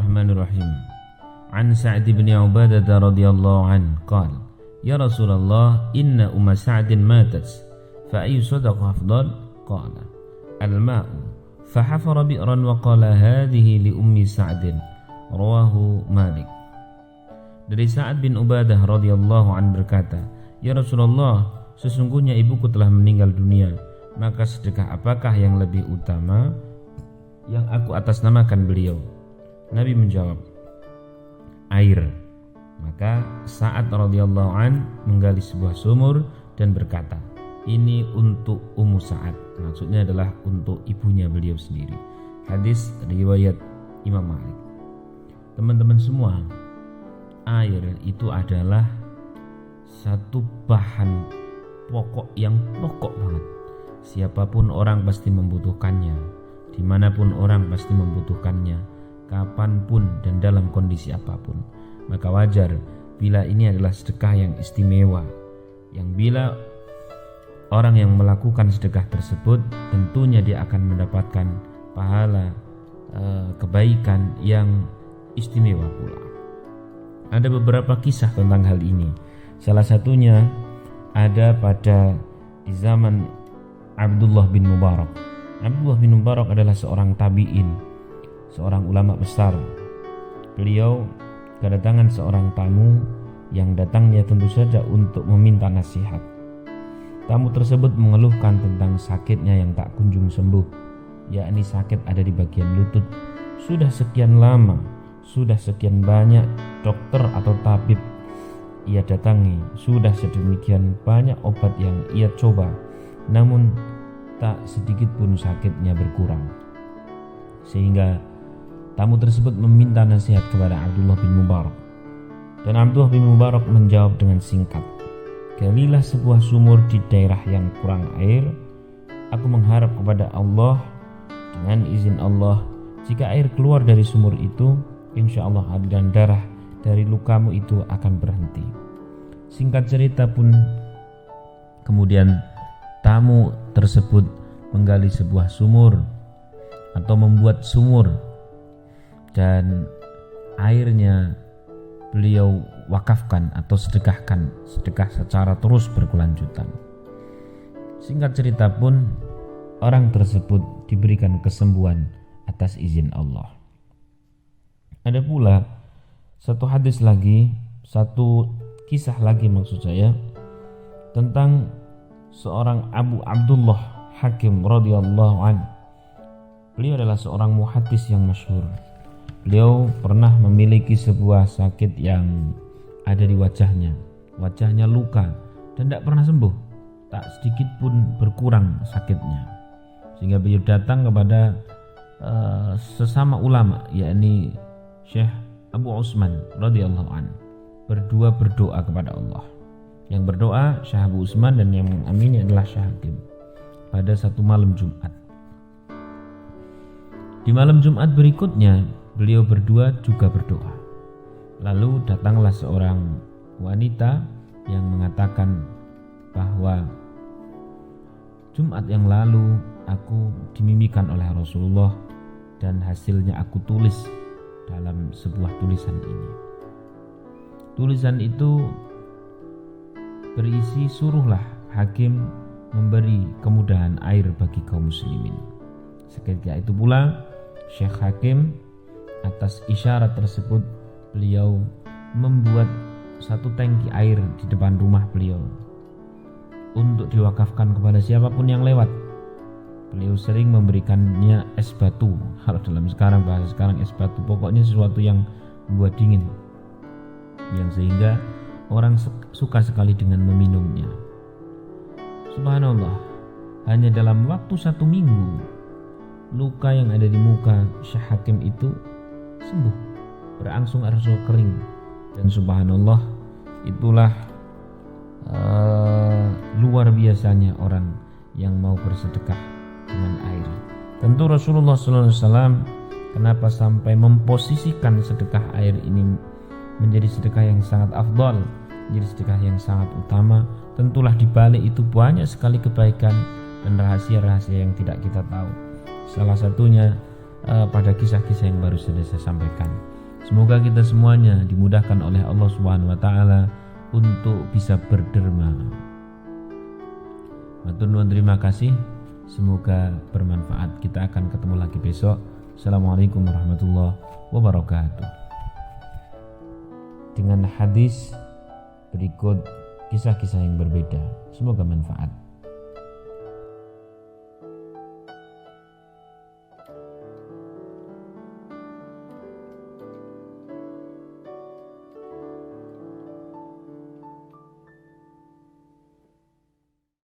Bismillahirrahmanirrahim. An Sa'd bin Ubadah radhiyallahu anhu qala ya Rasulullah inna umma Sa'din matat fa ayyu sadaqah afdal qala al-ma'u fa hafara bi'ran wa qala hadhihi li ummi Sa'din rawahu Malik. Dari Sa'd bin Ubadah radhiyallahu anhu berkata, ya Rasulullah, sesungguhnya ibuku telah meninggal dunia, maka sedekah apakah yang lebih utama yang aku atasnamakan beliau? Nabi menjawab, air. Maka Sa'ad radhiyallahu an menggali sebuah sumur dan berkata, ini untuk Ummu Sa'ad. Maksudnya adalah untuk ibunya beliau sendiri. Hadis riwayat Imam Malik. Teman-teman semua, air itu adalah satu bahan pokok yang pokok banget. Siapapun orang pasti membutuhkannya, dimanapun orang pasti membutuhkannya, kapanpun dan dalam kondisi apapun. Maka wajar bila ini adalah sedekah yang istimewa, yang bila orang yang melakukan sedekah tersebut tentunya dia akan mendapatkan pahala kebaikan yang istimewa pula. Ada beberapa kisah tentang hal ini. Salah satunya ada pada di zaman Abdullah bin Mubarak. Abdullah bin Mubarak adalah seorang tabi'in, seorang ulama besar. Beliau kedatangan seorang tamu yang datangnya tentu saja untuk meminta nasihat. Tamu tersebut mengeluhkan tentang sakitnya yang tak kunjung sembuh, yakni sakit ada di bagian lutut. Sudah sekian lama, sudah sekian banyak dokter atau tabib ia datangi, sudah sedemikian banyak obat yang ia coba, namun tak sedikit pun sakitnya berkurang. Sehingga tamu tersebut meminta nasihat kepada Abdullah bin Mubarak. Dan Abdullah bin Mubarak menjawab dengan singkat, galilah sebuah sumur di daerah yang kurang air. Aku mengharap kepada Allah, dengan izin Allah, jika air keluar dari sumur itu, insya Allah aliran darah dari lukamu itu akan berhenti. Singkat cerita pun kemudian tamu tersebut menggali sebuah sumur atau membuat sumur, dan airnya beliau wakafkan atau sedekahkan, sedekah secara terus berkelanjutan. Singkat cerita pun orang tersebut diberikan kesembuhan atas izin Allah. Ada pula satu hadis lagi, satu kisah lagi maksud saya, tentang seorang Abu Abdullah Hakim radhiyallahu anhu. Beliau adalah seorang muhaddis yang masyhur. Beliau pernah memiliki sebuah sakit yang ada di wajahnya. Wajahnya luka dan tidak pernah sembuh, tak sedikit pun berkurang sakitnya. Sehingga beliau datang kepada sesama ulama, yakni Syekh Abu Utsman radhiyallahu anhu. Berdua berdoa kepada Allah. Yang berdoa Syekh Abu Utsman dan yang mengamini adalah Syekh Hakim. Pada satu malam Jumat. Di malam Jumat berikutnya beliau berdua juga berdoa. Lalu datanglah seorang wanita yang mengatakan bahwa Jumat yang lalu aku dimimpikan oleh Rasulullah dan hasilnya aku tulis dalam sebuah tulisan ini. Tulisan itu berisi suruhlah hakim memberi kemudahan air bagi kaum muslimin. Seketika itu pula Syekh Hakim atas isyarat tersebut beliau membuat satu tangki air di depan rumah beliau untuk diwakafkan kepada siapapun yang lewat. Beliau sering memberikannya es batu, kalau dalam bahasa sekarang es batu, pokoknya sesuatu yang membuat dingin, yang sehingga orang suka sekali dengan meminumnya. Subhanallah, hanya dalam waktu 1 minggu luka yang ada di muka Syekh Hakim itu sembuh, berangsur-angsur kering. Dan subhanallah, itulah luar biasanya orang yang mau bersedekah dengan air. Tentu Rasulullah SAW kenapa sampai memposisikan sedekah air ini menjadi sedekah yang sangat afdal, menjadi sedekah yang sangat utama. Tentulah di balik itu banyak sekali kebaikan dan rahasia-rahasia yang tidak kita tahu. Salah satunya pada kisah-kisah yang baru saja saya sampaikan. Semoga kita semuanya dimudahkan oleh Allah Subhanahu wa taala untuk bisa berderma. Matur nuwun, terima kasih. Semoga bermanfaat. Kita akan ketemu lagi besok. Assalamualaikum warahmatullahi wabarakatuh. Dengan hadis berikut kisah-kisah yang berbeda. Semoga manfaat.